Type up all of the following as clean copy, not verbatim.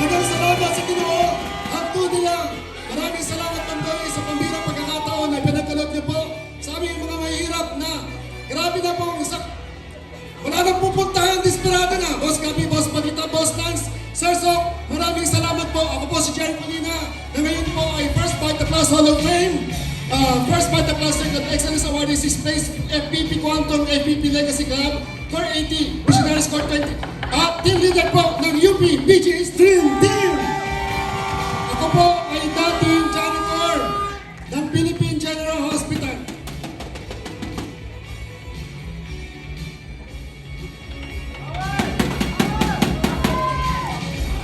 Dagang salamat sa Ginoo. Hangtod nila. Maraming salamat Pandoy sa pambirang pagkakataon na pinagkaloob niyo po sa aming mga mahirap na grabe na po ang isak. Wala nang pupuntahan, desperado na. Boss Gabi, Boss Panita, Boss Lance, Sir Sok, maraming salamat po. Ako po si Jerry Colina na ngayon po ay First Bite the Plus Hall of Fame. First Bite the Plus Excellence Award is placed FPP Quantum, FPP Legacy Club, Core 80, Missionaries Core 20. Team leader po ng UP, BGA Stream Team. Ako po ay dating janitor ng Philippine General Hospital.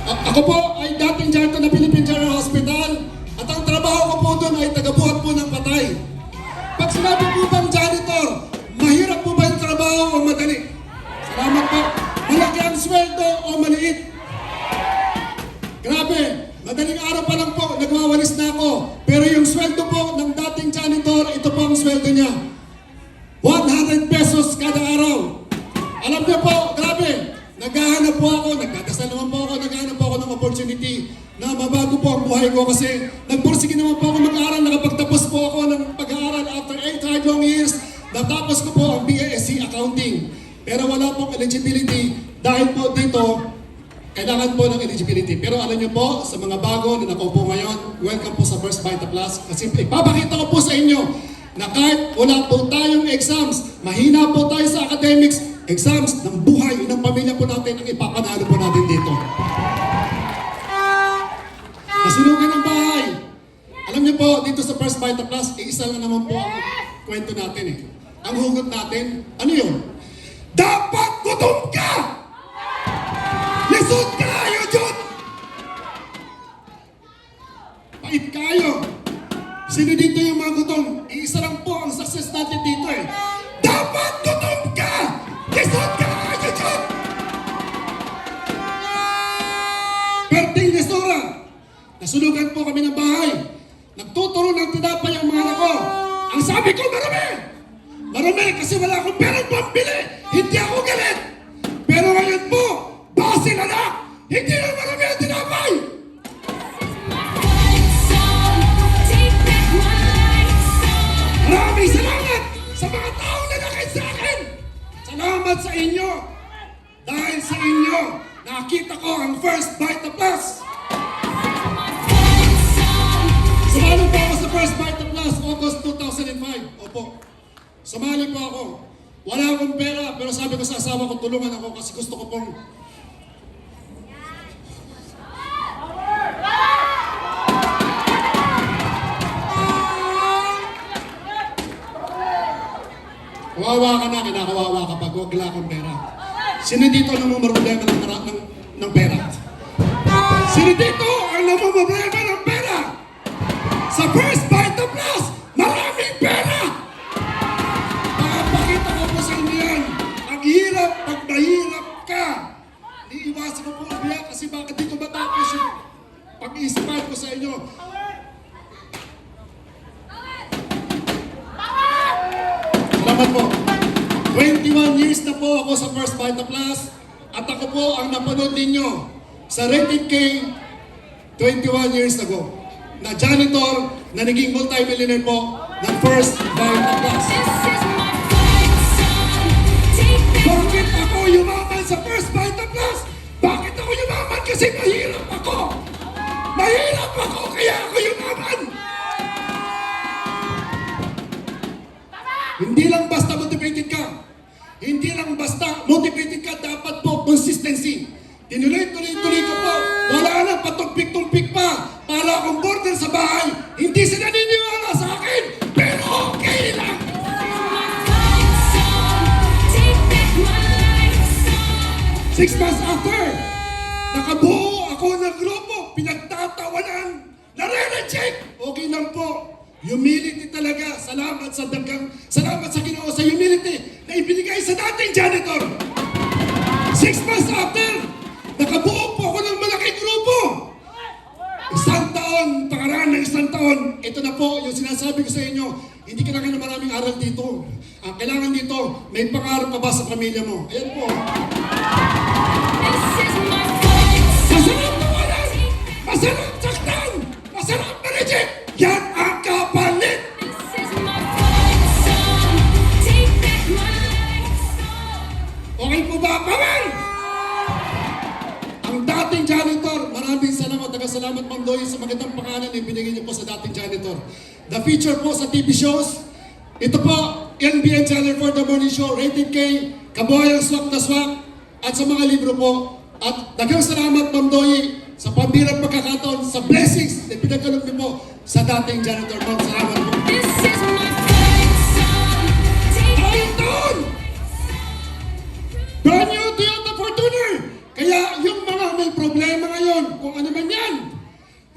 Ako po ay dating janitor ng Philippine General Hospital at ang trabaho ko po doon ay tagabuhat po ng patay. Pag sinabi po bang janitor, mahirap po ba yung trabaho o madali? Salamat po. Malaki ang sweldo o maliit? Grabe, madaling araw pa lang po, nagwawalis na ako. Pero yung sweldo po ng dating janitor, ito po ang sweldo niya. 100 pesos kada araw. Alam niyo po, grabe, naghahanap po ako, nagdadasal naman po ako, naghahanap po ako ng opportunity na mabago po ang buhay ko kasi nagpursige naman po ako mag-aaral, nakapagtapos po ako ng pag-aaral after 8 hard long years. Natapos ko po ang BSc Accounting. Pero wala pong eligibility dahil po dito, kailangan po ng eligibility. Pero alam niyo po, sa mga bago na nakaupo ngayon, welcome po sa First Bite Plus. Kasi ipapakita ko po sa inyo na kahit wala po tayong exams, mahina po tayo sa academics, exams ng buhay ng pamilya po natin ang ipapanalo po natin dito. Nasunugan ng bahay. Alam niyo po, dito sa First Bite Plus, iisa lang naman po ang kwento natin eh. Ang hugot natin, ano yun? Dapat gutom ka! Lisod kayo, Jud! Pait kayo! Sino dito yung mga gutom? Iisa lang po ang success natin dito eh. Dapat gutom ka! Lisod kayo, Jud! Perting Nestora, nasunugan po kami ng bahay. Nagtuturo ng tinapay ang mga anak ko. Ang sabi ko, marami! Marami kasi wala akong perang pambili. Hindi ako galit. Pero ngayon po, basil anak, hindi na marami ang tinapay. Maraming salamat sa mga taong nanakit sa akin. Salamat sa inyo. Dahil sa inyo, nakita ko ang First Bite Plus. Sumali po ako sa First Bite Plus, August 2005. Opo. Sumali po ako. Wala akong pera, pero sabi ko sa asawa ko, tulungan ako kasi gusto ko pong... Kawawa ka na, kinakawawa ka pag wag wala akong pera. Sino dito ang namumroblema ng pera? Sino dito ang namumroblema ng pera? Sa First Bite Plus, maraming pera! Pakita ko po sa inyo yan. Ang hirap pag nahirap ka. Iiwasan ko po umiyak kasi bakit dito matapos yung pag-iisipan ko sa inyo. Salamat po. 21 years na po ako sa First Bite Plus at ako po ang napanood ninyo sa Rated K 21 years ago na janitor na naging multi-millionaire po ng First Bite Plus. Bakit ako yumaman sa First Bite Plus? Bakit ako yumaman? Kasi mahirap ako! Mahirap ako kaya ako yumaman! Hindi lang basta motivated ka. Hindi lang basta motivated ka. Dapat po consistency. Tinuloy-tuloy ko po. Wala nang patumpik-tumpik pa. Para akong border sa bahay. Hindi sila naniniwala sa akin. Pero okay lang. Six months after, nakabuo ako ng grupo, pinagtatawanan, nare-reject. Okay lang po. Humility talaga. Salamat sa salamat sa Ginoo sa humility na ibinigay sa dating janitor. 6 months after, nakabuo po ako ng malaking grupo. Isang taon, pakaraan ng isang taon, ito na po yung sinasabi ko sa inyo, hindi kailangan na maraming aral dito. Ang kailangan dito, may pangarap ka ba sa pamilya mo? Ayan po. Masarap na walang Masarap saktan! Masarap ma-reject! Yan ang kapalit! This is my fight song. Take back my soul. Okay po ba? Bawal! Ang dating janitor, maraming salamat. Nagkasalamat Ma'am Doy sa magandang pangalan na ibinigay niyo po sa dating janitor. The feature po sa TV shows, ito po, NBN Channel 4 The Morning Show, Rated K, Kabuhayang Swak na Swak, at sa mga libro po. At dagang salamat Ma'am Doy sa pambirang pagkakataon, sa blessings na pinagkalog niyo po sa dating janitor. Ma'am, salamat po. This is my fight song. Take Ayun doon! Brand new Toyota Fortuner! Kaya yung mga may problema ngayon, kung ano man yan,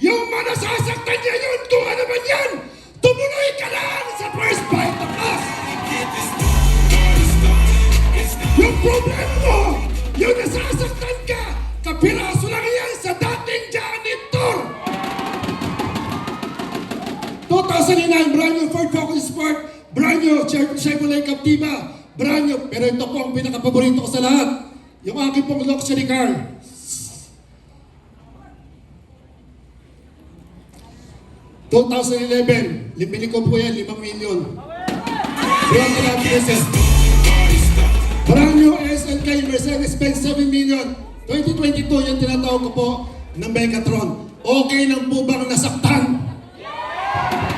yung mga nasasaktan niya yun, kung ano man yan, tumuloy ka lang sa first bite of us! Yung problema mo, yung nasasaktan ka, kapiraso lang yan sa dating janitor! 2009, brand new Ford Focus Sport, brand new Chevrolet Captiva, brand new, pero ito po ang pinakapaborito ko sa lahat, yung aking pong luxury car. ...2011, libili ko po yan, 5 million. Brand new Mercedes. Brand new SLK Mercedes-Benz, 7 million. 2022, yung tinatawag ko po ng Megatron. Okay lang po bang nasaktan?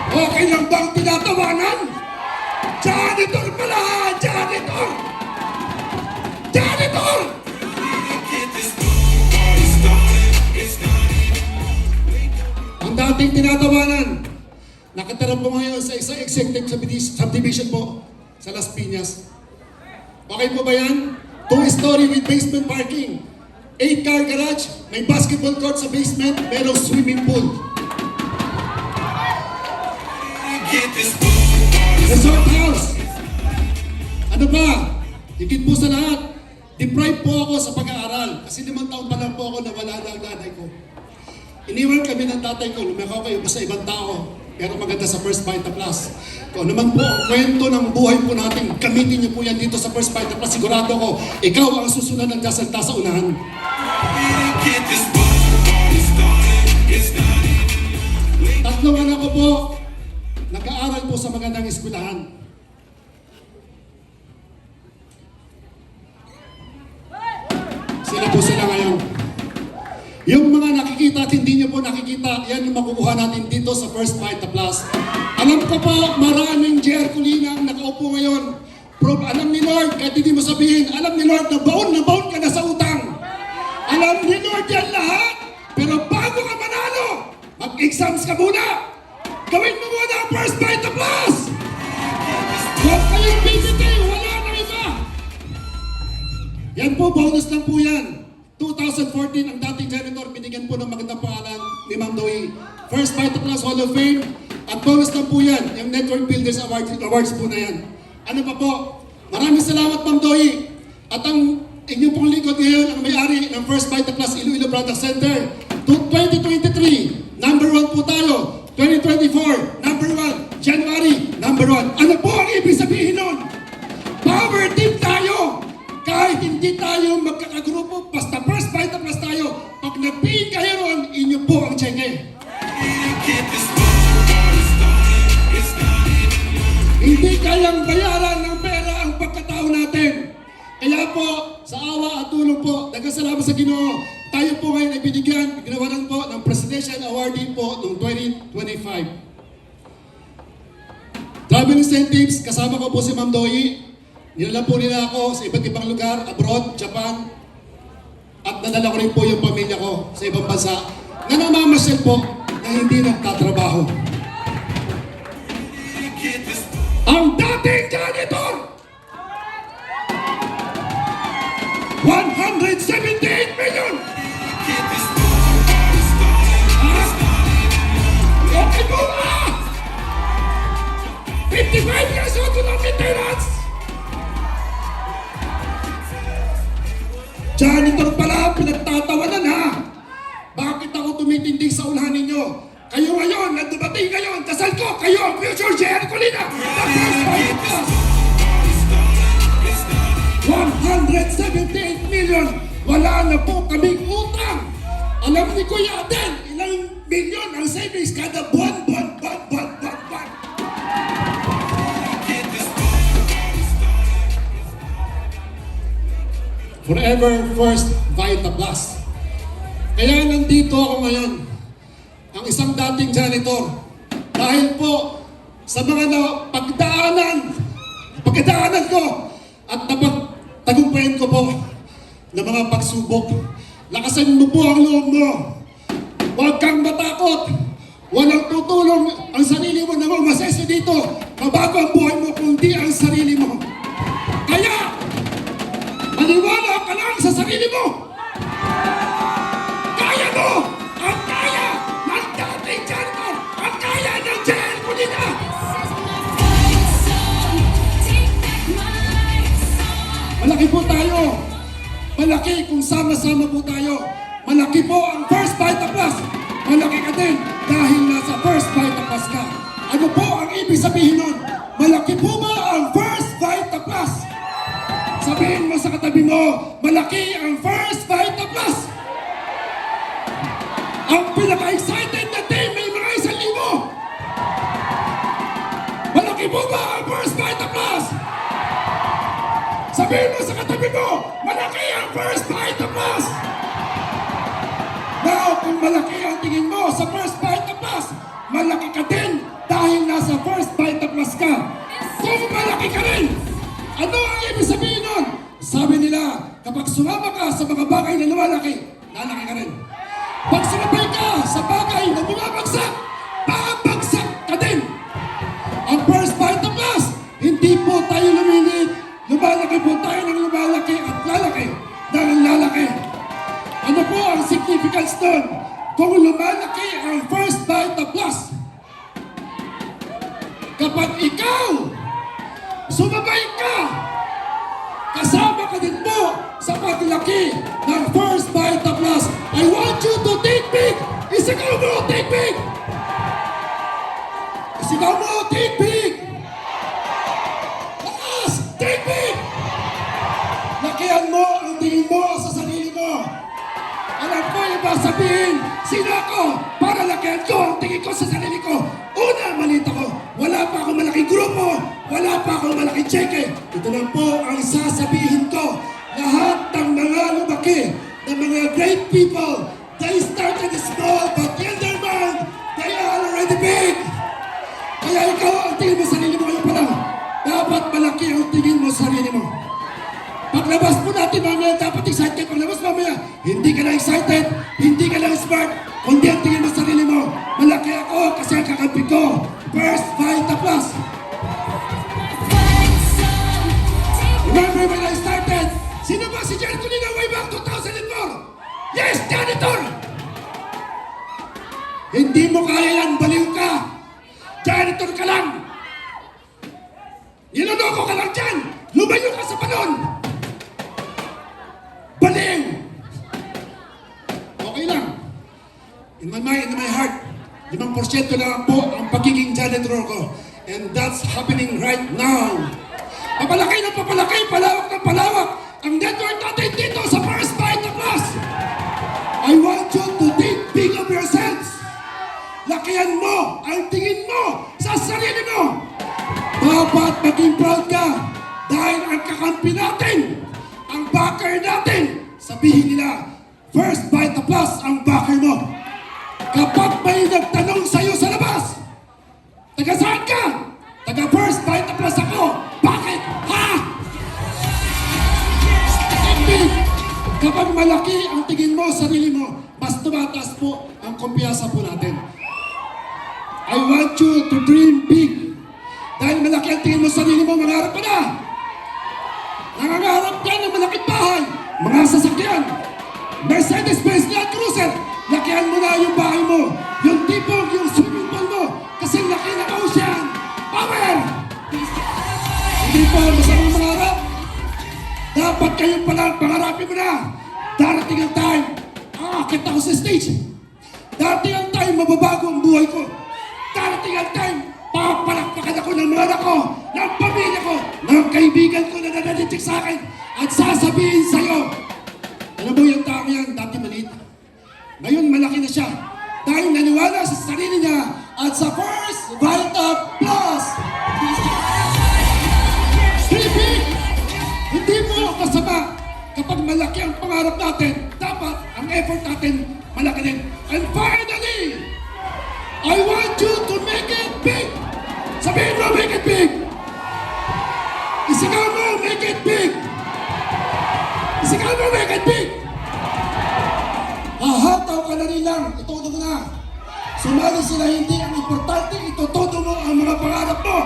Okay lang bang tinatawanan? Janitor pala! Janitor! Janitor! Ang dating tinatawanan, nakatira po ngayon sa isang executive subdivision po sa Las Piñas. Okay po ba yan? 2-story with basement parking. 8-car garage, may basketball court sa basement, merong swimming pool. Resort house. Ano ba? Higit po sa lahat, deprived po ako sa pag-aaral. Kasi 5 taon pa lang po ako nawala na ang nanay ko. Iniwan kami ng tatay ko, lumako kayo sa ibang tao. Pero maganda sa First Bite Plus. Kung naman po ang kwento ng buhay po natin, gamitin niyo po yan dito sa First Bite Plus. Sigurado ko, ikaw ang susunod ng kasalta sa unahan. Tatlong anak ko po, nag-aaral po sa magandang eskwelahan. Sila ngayon. Yung mga nakikita at hindi nyo po nakikita, yan yung makukuha natin dito sa First Bite Plus. Alam ko po, maraming JR Colina ang nakaupo ngayon. Alam ni Lord, kahit hindi mo sabihin, alam ni Lord na baon ka na sa utang. Alam ni Lord yan lahat. Pero bago ka manalo, mag-exams ka muna. Gawin mo muna ang First Bite Plus. Huwag kayong bibitay, wala na iba. Yan po, bonus lang po yan. 2014, ang dating janitor, binigyan po ng magandang pangalan ni Ma'am Doy. First Bite Plus Hall of Fame. At bonus lang po yan, yung Network Builders Awards po na yan. Ano pa po? Maraming salamat Ma'am Doy. At ang inyong pong lingkod ngayon, ang may-ari ng First Bite Plus Iloilo Product Center. 2023, number 1 po tayo. 2024, number 1. January, number 1. Ano po ang ibig sabihin nun? Power team tayo! Kahit hindi tayo magkakagrupo, basta First Bite Plus tayo. Pag nag-pay kayo ron, inyo po ang cheque. Hindi kayang bayaran ng pera ang pagkatao natin. Kaya po, sa awa at tulong po, nagkasalamat sa Ginoo, tayo po ngayon ay binigyan, ginawaran po ng Presidential Awardee po noong 2025. Travel incentives, kasama ko po si Ma'am Doy. Nilala po nila ako sa iba't ibang lugar, abroad, Japan. At nadala ko rin po yung pamilya ko sa ibang bansa na namamasyal po na hindi nagtatrabaho. Ang dating janitor! 178 million! Okay po ba? 55 years old to ng maintenance! Janitor pala, pinagtatawanan ha! Bakit ako tumitindig sa unahan ninyo? Kayo ngayon, nagdumating kayo, ang dasal ko, kayo ang future JR Colina! The First Bite Plus! 178 million! Wala na po kaming utang! Alam ni Kuya Adel, ilang milyon ang savings kada buwan. Forever First Vita Plus. Kaya nandito ako ngayon, ang isang dating janitor, dahil po sa mga pagdaanan ko at napagtagumpayan ko po ng mga pagsubok. Lakasan mo po ang loob mo. Huwag kang matakot. Walang tutulong ang sarili mo na mamasesi dito. Mabago ang buhay mo kundi ang sarili mo. Kaya, maniwala ka lang sa sarili mo. Kaya mo! Ang kaya ng dating janitor! Ang kaya ng JL Colina! Malaki po tayo. Malaki kung sama-sama po tayo. Malaki po ang First Vita Plus. Malaki ka din dahil nasa First Vita Plus ka. Ano po ang ibig sabihin nun? Malaki po ba ang First Vita Plus? Sabihin mo sa katabi mo, malaki ang First Vita Plus. Ang pinaka-excited na team may mga 1,000. Malaki po ba ang First Vita Plus? Sabihin mo sa katabi mo, malaki ang First Vita Plus. Now, kung malaki ang tingin mo sa First Vita Plus, malaki ka din dahil nasa First Vita Plus ka. Kung malaki ka rin, ano ang ibig sabihin nun? Sabi nila, kapag sumama ka sa mga bagay na lumalaki, lalaki ka rin. Pag sumabay ka sa bagay na bumabagsak, babagsak ka din. Ang First Vita Plus, hindi po tayo lumilit. Lumalaki po tayo ng lumalaki at lalaki ng lalaki. Ano po ang significance doon? Kung lumalaki ang First Vita Plus, kapag ikaw sumabay ka, kasama ka din po sa paglaki ng First Vita Plus. I want you to think big! Isigaw mo, think big! Isigaw mo, think big! Lakas! Think big! Lakihan mo ang tingin mo sa sarili mo. Alam ko yung ba sabihin, sino ako para lakihan ko ang tingin ko sa sarili ko? Una, maliit ako. Wala pa akong malaking grupo. Wala pa akong malaking cheque. Ito lang po ang sasabihin ko. Lahat ng mga lumaki, ng mga great people, they started small but in their mind, they are already big. Kaya ikaw ang tingin mo sa sarili mo ngayon pa lang. Dapat malaki ang tingin mo sa sarili mo. Paglabas po natin mamaya, dapat excited. Paglabas mamaya, hindi ka na excited, hindi ka na smart, kundi ang tingin mo sa sarili mo. Malaki ako kasi ang kakampi ko. First Vita Plus. Remember when I started? Sino ba si JL Colina way back 2004? Yes, janitor! Hindi mo kaya yan, baliw ka. Janitor ka lang. Niloloko ka lang dyan. Lumayo ka sa balon. Baliw! Okay lang. In my mind, in my heart, 5% lang po ang pagiging janitor ko. And that's happening right now. Papalaki ng papalaki, palawak ng palawak. Ang network natin dito sa First Vita Plus. I want you to think big of yourselves. Lakihan mo ang tingin mo sa sarili mo. Dapat maging proud ka dahil ang kakampi natin, ang backer natin, sabihin nila, First Vita Plus ang backer mo. Kapag may nagtanong sa'yo sa labas, taga saan ka? Taga First Vita Plus ako. Bakit? Ha? Big. Kapag malaki ang tingin mo sa sarili mo, mas tumataas po ang kumpiyansa po natin. I want you to dream big. Dahil malaki ang tingin mo sa sarili mo, mangarap ka na. Nangangarap ka ng malaking bahay, mga sasakyan, Mercedes-Benz Land Cruiser. Lakihan mo na yung bahay mo, yung tipong, yung swimming pool mo, kasi laki ng ocean. Power! Hindi po masamang mangarap. Dapat kayo palang pangarapin mo na. Darating ang time, aakit ako sa stage. Darating ang time, mababago ang buhay ko. Darating ang time, papalakpakan ako ng mga anak ko, ng pamilya ko, ng kaibigan ko na nananitig sa akin, at sasabihin sa'yo, alam mo yung tao yan, dati maliit. Ngayon malaki na siya. Dahil naniwala sarili niya at sa first Vita Plus. Big! Hindi mo masama kapag malaki ang pangarap natin, dapat ang effort natin malaki din. And finally, I want you to make it big! Sabihin mo, make it big! Isigaw mo, make it big! Isigaw mo, make it big! Hahataw ka na rin lang, ituto mo na. Sumali sila hindi ang importante, itututo mo ang mga pangarap mo.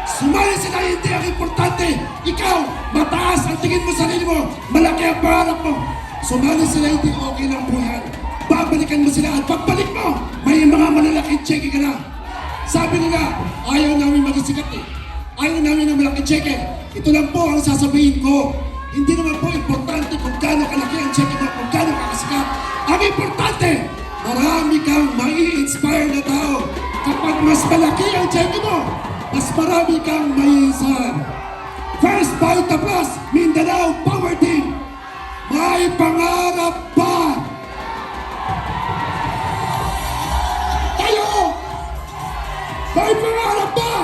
Sumali sila hindi ang importante, ikaw, mataas ang tingin mo sa sarili mo, malaki ang pangarap mo. Sumali sila hindi okay lang buhay. Babalikan mo sila at pagbalik mo, may mga malalaking cheque ka na. Sabi nila, ayaw namin magisikat eh. Ayaw namin ng malaking cheque. Ito lang po ang sasabihin ko. Hindi naman po importante kung gaano kalaki ang cheque mo, kung gaano kakasikat. Ang importante, marami kang mai-inspire na tao. Kapag mas malaki ang cheque mo, mas marami kang mai-inspire. First Vita Plus, Mindanao Power Team. May pangarap pa! Tayo! May pangarap pa!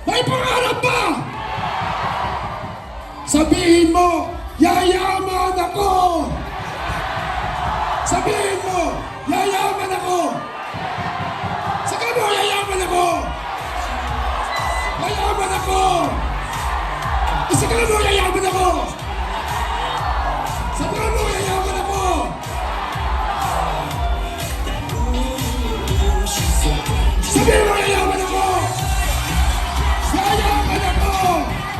May pangarap pa! Sabihin mo, yayaman ako! Sabihin mo, yayaman ako! Sabihin mo, yayaman ako! Yayaman ako! Isagal mo, yayaman ako!